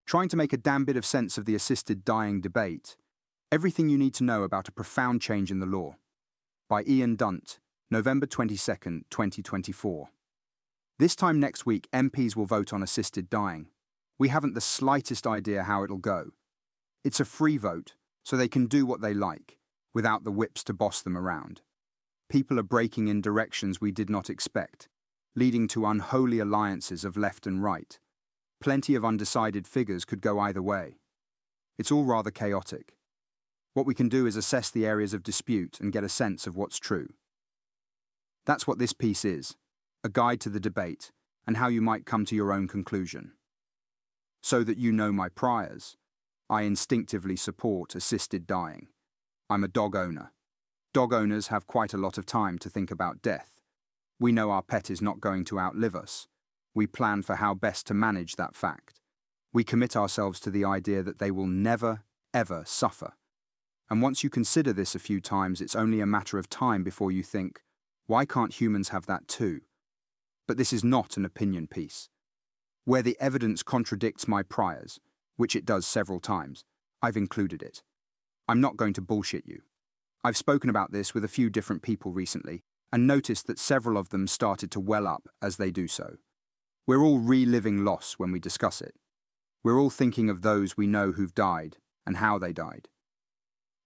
trying to make a damn bit of sense of the assisted dying debate. Everything you need to know about a profound change in the law. By Ian Dunt, November 22nd, 2024. This time next week, MPs will vote on assisted dying. We haven't the slightest idea how it'll go. It's a free vote, so they can do what they like, without the whips to boss them around. People are breaking in directions we did not expect, leading to unholy alliances of left and right. Plenty of undecided figures could go either way. It's all rather chaotic. What we can do is assess the areas of dispute and get a sense of what's true. That's what this piece is, a guide to the debate and how you might come to your own conclusion. So that you know my priors, I instinctively support assisted dying. I'm a dog owner. Dog owners have quite a lot of time to think about death. We know our pet is not going to outlive us. We plan for how best to manage that fact. We commit ourselves to the idea that they will never, ever suffer. And once you consider this a few times, it's only a matter of time before you think, why can't humans have that too? But this is not an opinion piece. Where the evidence contradicts my priors, which it does several times, I've included it. I'm not going to bullshit you. I've spoken about this with a few different people recently and noticed that several of them started to well up as they do so. We're all reliving loss when we discuss it. We're all thinking of those we know who've died and how they died.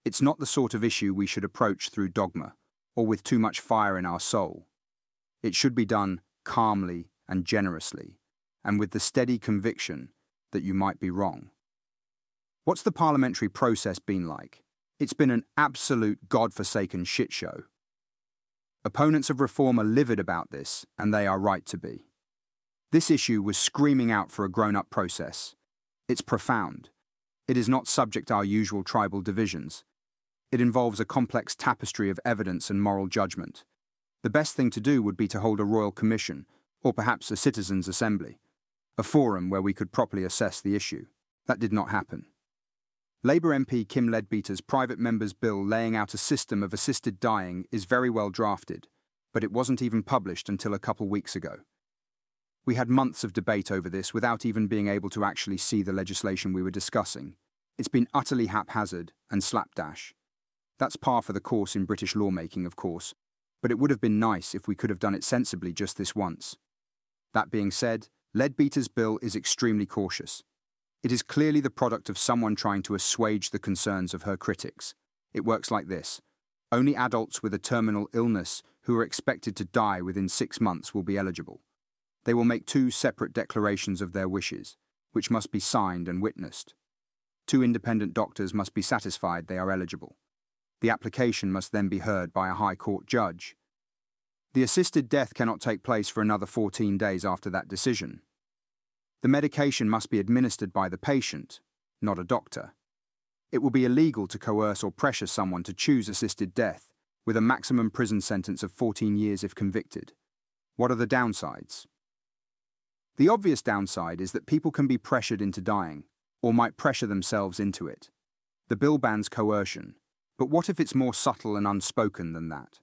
It's not the sort of issue we should approach through dogma or with too much fire in our soul. It should be done calmly and generously, and with the steady conviction that you might be wrong. What's the parliamentary process been like? It's been an absolute godforsaken shit show. Opponents of reform are livid about this, and they are right to be. This issue was screaming out for a grown-up process. It's profound. It is not subject to our usual tribal divisions. It involves a complex tapestry of evidence and moral judgment. The best thing to do would be to hold a royal commission, or perhaps a citizens' assembly, a forum where we could properly assess the issue. That did not happen. Labour MP Kim Leadbeater's private member's bill laying out a system of assisted dying is very well drafted, but it wasn't even published until a couple weeks ago. We had months of debate over this without even being able to actually see the legislation we were discussing. It's been utterly haphazard and slapdash. That's par for the course in British lawmaking, of course, but it would have been nice if we could have done it sensibly just this once. That being said, Leadbeater's bill is extremely cautious. It is clearly the product of someone trying to assuage the concerns of her critics. It works like this. Only adults with a terminal illness who are expected to die within 6 months will be eligible. They will make 2 separate declarations of their wishes, which must be signed and witnessed. 2 independent doctors must be satisfied they are eligible. The application must then be heard by a High Court judge. The assisted death cannot take place for another 14 days after that decision. The medication must be administered by the patient, not a doctor. It will be illegal to coerce or pressure someone to choose assisted death, with a maximum prison sentence of 14 years if convicted. What are the downsides? The obvious downside is that people can be pressured into dying, or might pressure themselves into it. The bill bans coercion, but what if it's more subtle and unspoken than that?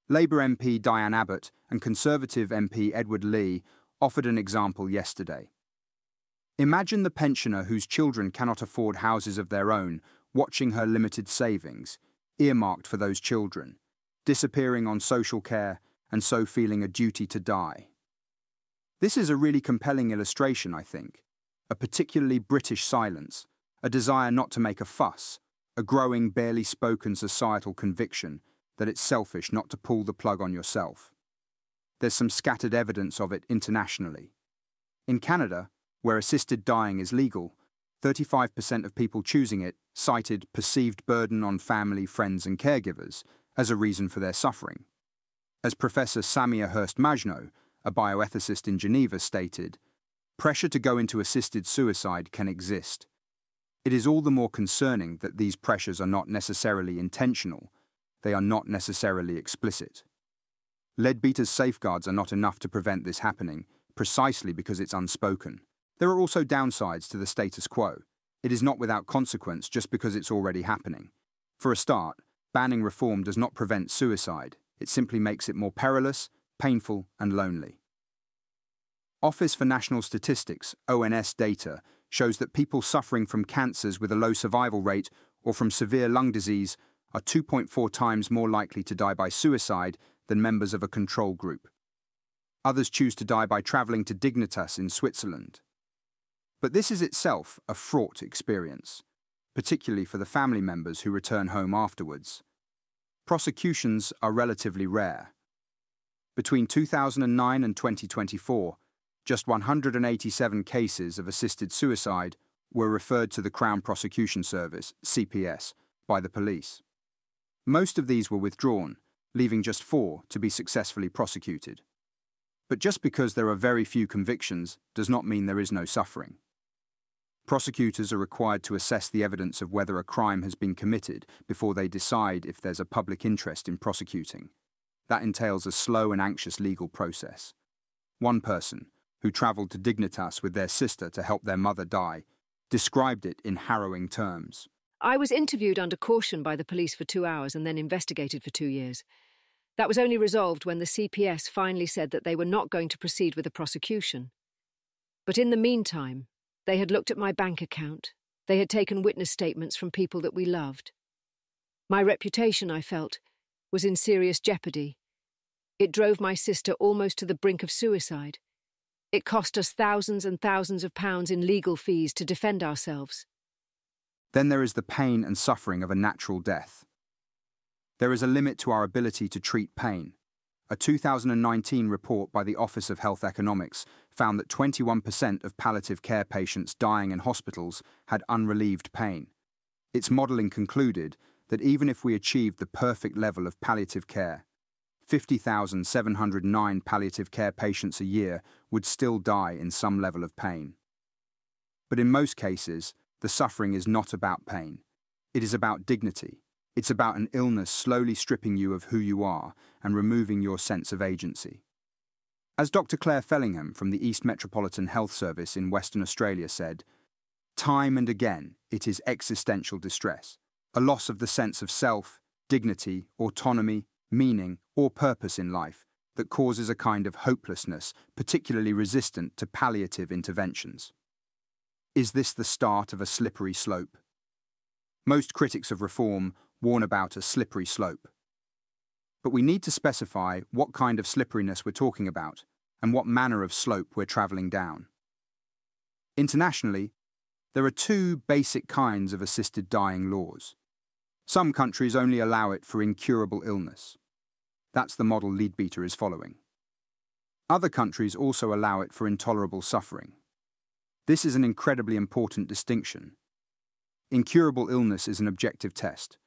Labour MP Diane Abbott and Conservative MP Edward Lee offered an example yesterday. Imagine the pensioner whose children cannot afford houses of their own, watching her limited savings, earmarked for those children, disappearing on social care and so feeling a duty to die. This is a really compelling illustration, I think. A particularly British silence, a desire not to make a fuss, a growing, barely spoken societal conviction that it's selfish not to pull the plug on yourself. There's some scattered evidence of it internationally. In Canada, where assisted dying is legal, 35% of people choosing it cited perceived burden on family, friends and caregivers as a reason for their suffering. As Professor Samia Hurst-Majno, a bioethicist in Geneva, stated, pressure to go into assisted suicide can exist. It is all the more concerning that these pressures are not necessarily intentional, they are not necessarily explicit. Leadbeater's safeguards are not enough to prevent this happening, precisely because it's unspoken. There are also downsides to the status quo. It is not without consequence just because it's already happening. For a start, banning reform does not prevent suicide. It simply makes it more perilous, painful, and lonely. Office for National Statistics, ONS data, shows that people suffering from cancers with a low survival rate or from severe lung disease are 2.4 times more likely to die by suicide than members of a control group. Others choose to die by travelling to Dignitas in Switzerland. But this is itself a fraught experience, particularly for the family members who return home afterwards. Prosecutions are relatively rare. Between 2009 and 2024, just 187 cases of assisted suicide were referred to the Crown Prosecution Service, CPS, by the police. Most of these were withdrawn, leaving just 4 to be successfully prosecuted. But just because there are very few convictions does not mean there is no suffering. Prosecutors are required to assess the evidence of whether a crime has been committed before they decide if there's a public interest in prosecuting. That entails a slow and anxious legal process. One person, who travelled to Dignitas with their sister to help their mother die, described it in harrowing terms. I was interviewed under caution by the police for 2 hours and then investigated for 2 years. That was only resolved when the CPS finally said that they were not going to proceed with the prosecution. But in the meantime, they had looked at my bank account. They had taken witness statements from people that we loved. My reputation, I felt, was in serious jeopardy. It drove my sister almost to the brink of suicide. It cost us thousands and thousands of pounds in legal fees to defend ourselves. Then there is the pain and suffering of a natural death. There is a limit to our ability to treat pain. A 2019 report by the Office of Health Economics found that 21% of palliative care patients dying in hospitals had unrelieved pain. Its modelling concluded that even if we achieved the perfect level of palliative care, 50,709 palliative care patients a year would still die in some level of pain. But in most cases, the suffering is not about pain. It is about dignity. It's about an illness slowly stripping you of who you are and removing your sense of agency. As Dr. Claire Fellingham from the East Metropolitan Health Service in Western Australia said, "Time and again, it is existential distress, a loss of the sense of self, dignity, autonomy, meaning, or purpose in life that causes a kind of hopelessness, particularly resistant to palliative interventions." Is this the start of a slippery slope? Most critics of reform warn about a slippery slope. But we need to specify what kind of slipperiness we're talking about and what manner of slope we're travelling down. Internationally, there are 2 basic kinds of assisted dying laws. Some countries only allow it for incurable illness. That's the model Leadbeater is following. Other countries also allow it for intolerable suffering. This is an incredibly important distinction. Incurable illness is an objective test.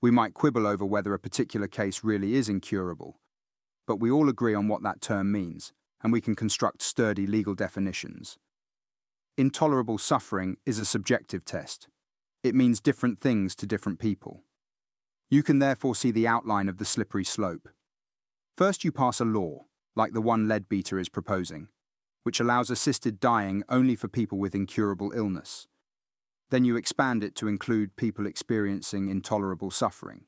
We might quibble over whether a particular case really is incurable, but we all agree on what that term means, and we can construct sturdy legal definitions. Intolerable suffering is a subjective test. It means different things to different people. You can therefore see the outline of the slippery slope. First, you pass a law, like the one Leadbeater is proposing, which allows assisted dying only for people with incurable illness. Then you expand it to include people experiencing intolerable suffering.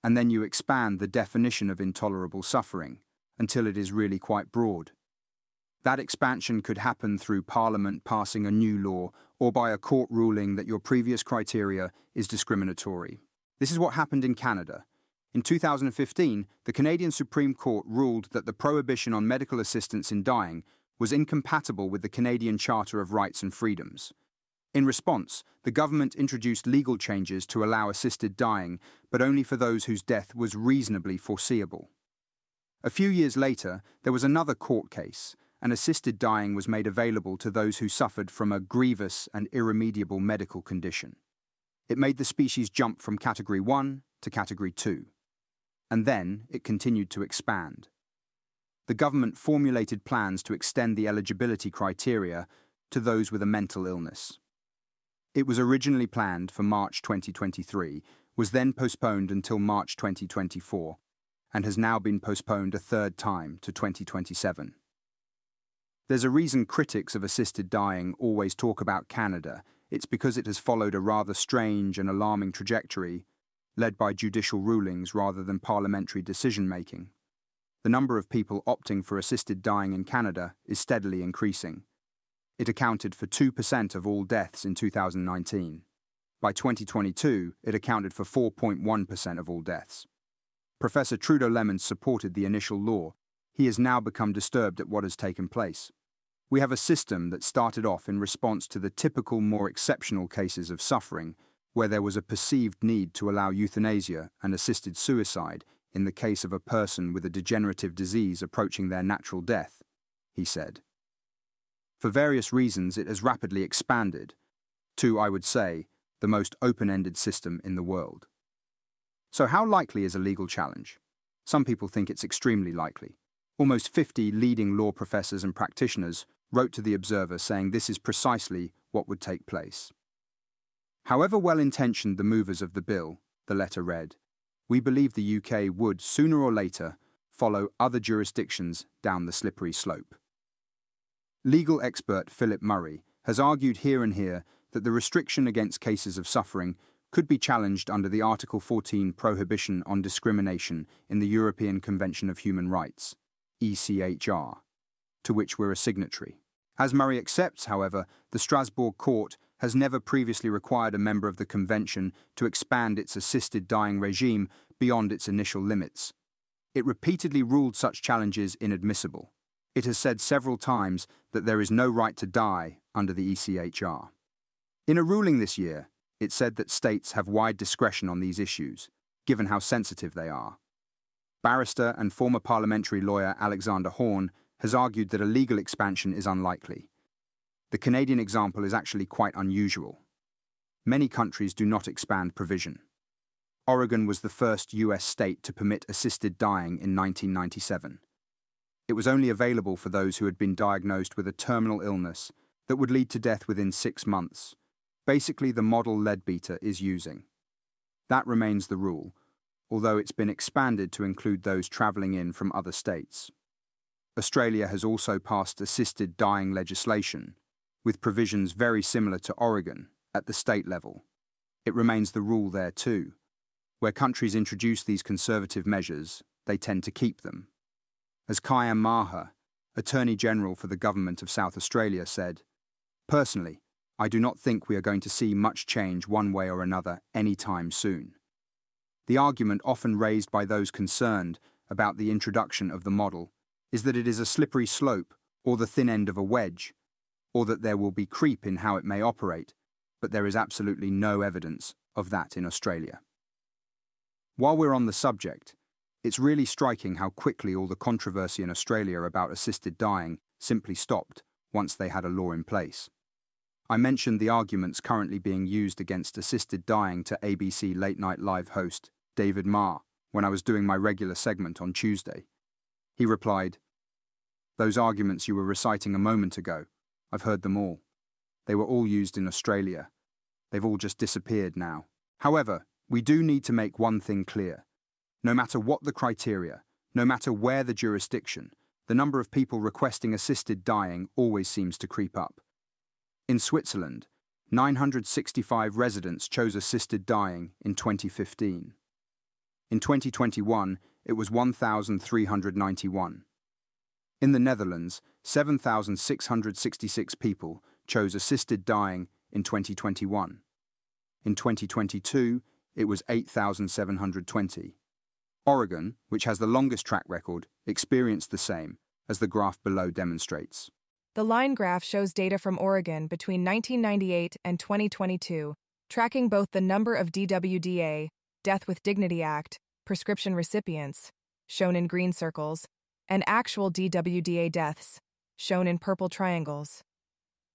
And then you expand the definition of intolerable suffering until it is really quite broad. That expansion could happen through Parliament passing a new law or by a court ruling that your previous criteria is discriminatory. This is what happened in Canada. In 2015, the Canadian Supreme Court ruled that the prohibition on medical assistance in dying was incompatible with the Canadian Charter of Rights and Freedoms. In response, the government introduced legal changes to allow assisted dying, but only for those whose death was reasonably foreseeable. A few years later, there was another court case, and assisted dying was made available to those who suffered from a grievous and irremediable medical condition. It made the species jump from Category 1 to Category 2. And then it continued to expand. The government formulated plans to extend the eligibility criteria to those with a mental illness. It was originally planned for March 2023, was then postponed until March 2024, and has now been postponed a 3rd time to 2027. There's a reason critics of assisted dying always talk about Canada. It's because it has followed a rather strange and alarming trajectory, led by judicial rulings rather than parliamentary decision-making. The number of people opting for assisted dying in Canada is steadily increasing. It accounted for 2% of all deaths in 2019. By 2022, it accounted for 4.1% of all deaths. Professor Trudeau Lemons supported the initial law. He has now become disturbed at what has taken place. We have a system that started off in response to the typical, more exceptional cases of suffering, where there was a perceived need to allow euthanasia and assisted suicide in the case of a person with a degenerative disease approaching their natural death, he said. For various reasons, it has rapidly expanded to, I would say, the most open-ended system in the world. So how likely is a legal challenge? Some people think it's extremely likely. Almost 50 leading law professors and practitioners wrote to The Observer saying this is precisely what would take place. However well-intentioned the movers of the bill, the letter read, we believe the UK would, sooner or later, follow other jurisdictions down the slippery slope. Legal expert Philip Murray has argued here and here that the restriction against cases of suffering could be challenged under the Article 14 prohibition on discrimination in the European Convention of Human Rights, ECHR, to which we're a signatory. As Murray accepts, however, the Strasbourg court has never previously required a member of the Convention to expand its assisted dying regime beyond its initial limits. It repeatedly ruled such challenges inadmissible. It has said several times that there is no right to die under the ECHR. In a ruling this year, it said that states have wide discretion on these issues, given how sensitive they are. Barrister and former parliamentary lawyer Alexander Horne has argued that a legal expansion is unlikely. The Canadian example is actually quite unusual. Many countries do not expand provision. Oregon was the first US state to permit assisted dying in 1997. It was only available for those who had been diagnosed with a terminal illness that would lead to death within 6 months, basically the model Leadbeater is using. That remains the rule, although it's been expanded to include those travelling in from other states. Australia has also passed assisted dying legislation, with provisions very similar to Oregon at the state level. It remains the rule there too. Where countries introduce these conservative measures, they tend to keep them. As Kayam Maha, Attorney General for the Government of South Australia, said, "Personally, I do not think we are going to see much change one way or another anytime soon." The argument often raised by those concerned about the introduction of the model is that it is a slippery slope or the thin end of a wedge, or that there will be creep in how it may operate, but there is absolutely no evidence of that in Australia. While we're on the subject, it's really striking how quickly all the controversy in Australia about assisted dying simply stopped once they had a law in place. I mentioned the arguments currently being used against assisted dying to ABC Late Night Live host David Marr when I was doing my regular segment on Tuesday. He replied, "Those arguments you were reciting a moment ago, I've heard them all. They were all used in Australia. They've all just disappeared now. However, we do need to make one thing clear. No matter what the criteria, no matter where the jurisdiction, the number of people requesting assisted dying always seems to creep up. In Switzerland, 965 residents chose assisted dying in 2015. In 2021, it was 1,391. In the Netherlands, 7,666 people chose assisted dying in 2021. In 2022, it was 8,720. Oregon, which has the longest track record, experienced the same, as the graph below demonstrates. The line graph shows data from Oregon between 1998 and 2022, tracking both the number of DWDA, Death with Dignity Act, prescription recipients, shown in green circles, and actual DWDA deaths, shown in purple triangles.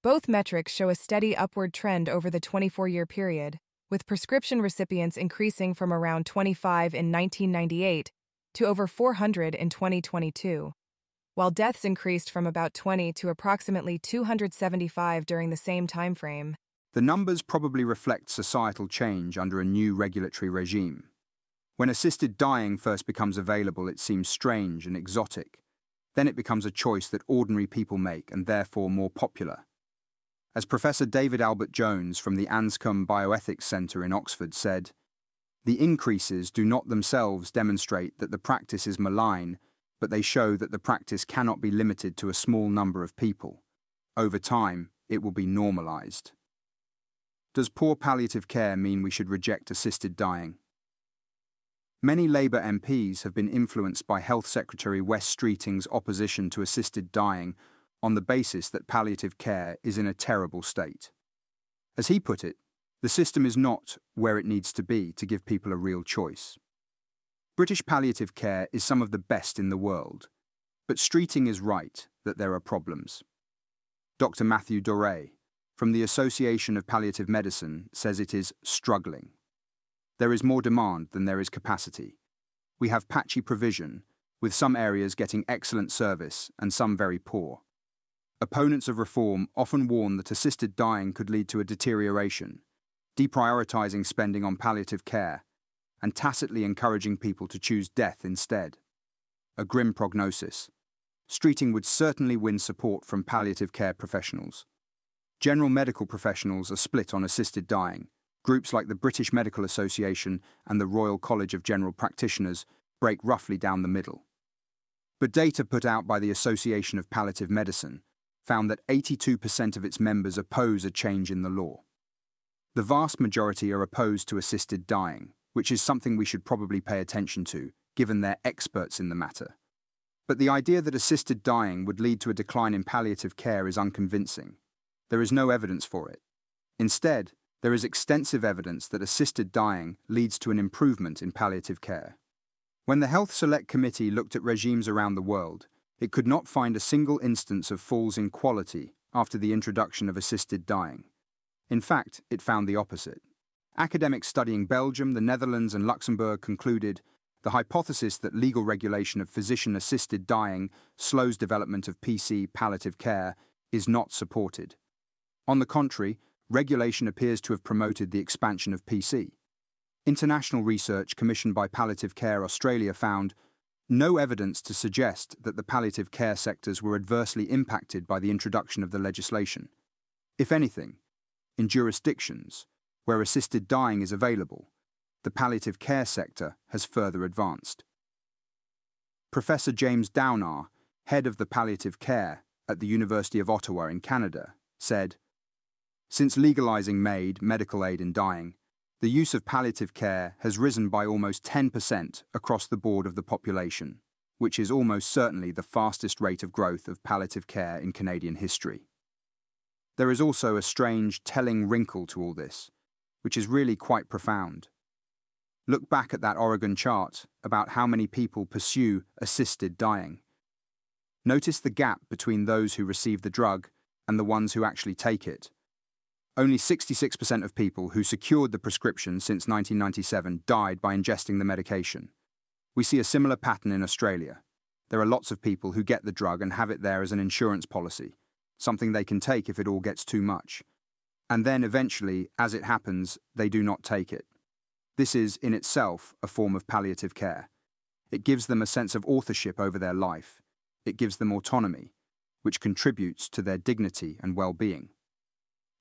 Both metrics show a steady upward trend over the 24-year period, with prescription recipients increasing from around 25 in 1998 to over 400 in 2022, while deaths increased from about 20 to approximately 275 during the same timeframe. The numbers probably reflect societal change under a new regulatory regime. When assisted dying first becomes available, it seems strange and exotic. Then it becomes a choice that ordinary people make and therefore more popular. As Professor David Albert Jones from the Anscombe Bioethics Centre in Oxford said, "The increases do not themselves demonstrate that the practice is malign, but they show that the practice cannot be limited to a small number of people. Over time, it will be normalized. Does poor palliative care mean we should reject assisted dying? Many Labour MPs have been influenced by Health Secretary Wes Streeting's opposition to assisted dying on the basis that palliative care is in a terrible state. As he put it, the system is not where it needs to be to give people a real choice. British palliative care is some of the best in the world, but Streeting is right that there are problems. Dr. Matthew Doré, from the Association of Palliative Medicine, says it is struggling. There is more demand than there is capacity. We have patchy provision, with some areas getting excellent service and some very poor. Opponents of reform often warn that assisted dying could lead to a deterioration, deprioritizing spending on palliative care, and tacitly encouraging people to choose death instead. A grim prognosis. Streeting would certainly win support from palliative care professionals. General medical professionals are split on assisted dying. Groups like the British Medical Association and the Royal College of General Practitioners break roughly down the middle. But data put out by the Association of Palliative Medicine found that 82% of its members oppose a change in the law. The vast majority are opposed to assisted dying, which is something we should probably pay attention to, given they're experts in the matter. But the idea that assisted dying would lead to a decline in palliative care is unconvincing. There is no evidence for it. Instead, there is extensive evidence that assisted dying leads to an improvement in palliative care. When the Health Select Committee looked at regimes around the world, it could not find a single instance of falls in quality after the introduction of assisted dying. In fact, it found the opposite. Academics studying Belgium, the Netherlands, and Luxembourg concluded the hypothesis that legal regulation of physician-assisted dying slows development of PC palliative care is not supported. On the contrary, regulation appears to have promoted the expansion of PC. International research commissioned by Palliative Care Australia found no evidence to suggest that the palliative care sectors were adversely impacted by the introduction of the legislation. If anything, in jurisdictions where assisted dying is available, the palliative care sector has further advanced. Professor James Downar, head of the palliative care at the University of Ottawa in Canada, said, "Since legalizing MAID, medical aid in dying, the use of palliative care has risen by almost 10% across the board of the population, which is almost certainly the fastest rate of growth of palliative care in Canadian history." There is also a strange, telling wrinkle to all this, which is really quite profound. Look back at that Oregon chart about how many people pursue assisted dying. Notice the gap between those who receive the drug and the ones who actually take it. Only 66% of people who secured the prescription since 1997 died by ingesting the medication. We see a similar pattern in Australia. There are lots of people who get the drug and have it there as an insurance policy, something they can take if it all gets too much. And then eventually, as it happens, they do not take it. This is, in itself, a form of palliative care. It gives them a sense of authorship over their life. It gives them autonomy, which contributes to their dignity and well-being.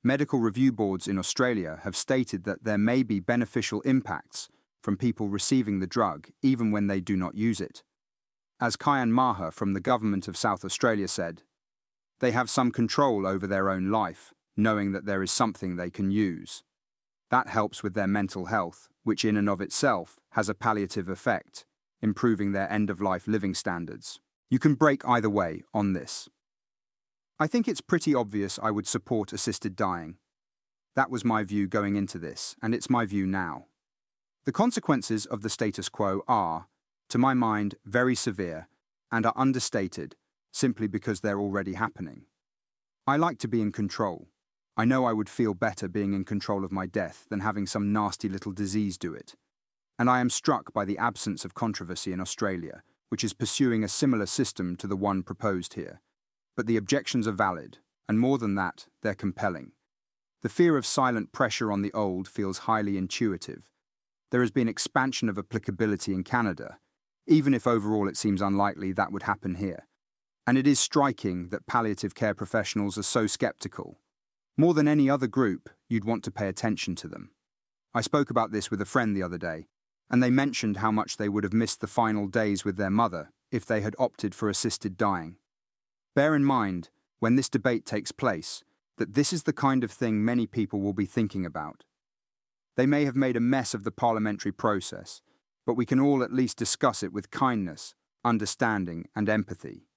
Medical review boards in Australia have stated that there may be beneficial impacts from people receiving the drug even when they do not use it. As Kyan Maha from the Government of South Australia said, "They have some control over their own life, knowing that there is something they can use. That helps with their mental health, which in and of itself has a palliative effect, improving their end-of-life living standards." You can break either way on this. I think it's pretty obvious I would support assisted dying. That was my view going into this, and it's my view now. The consequences of the status quo are, to my mind, very severe and are understated simply because they're already happening. I like to be in control. I know I would feel better being in control of my death than having some nasty little disease do it. And I am struck by the absence of controversy in Australia, which is pursuing a similar system to the one proposed here. But the objections are valid, and more than that, they're compelling. The fear of silent pressure on the old feels highly intuitive. There has been expansion of applicability in Canada, even if overall it seems unlikely that would happen here. And it is striking that palliative care professionals are so skeptical. More than any other group, you'd want to pay attention to them. I spoke about this with a friend the other day, and they mentioned how much they would have missed the final days with their mother if they had opted for assisted dying. Bear in mind, when this debate takes place, that this is the kind of thing many people will be thinking about. They may have made a mess of the parliamentary process, but we can all at least discuss it with kindness, understanding, and empathy.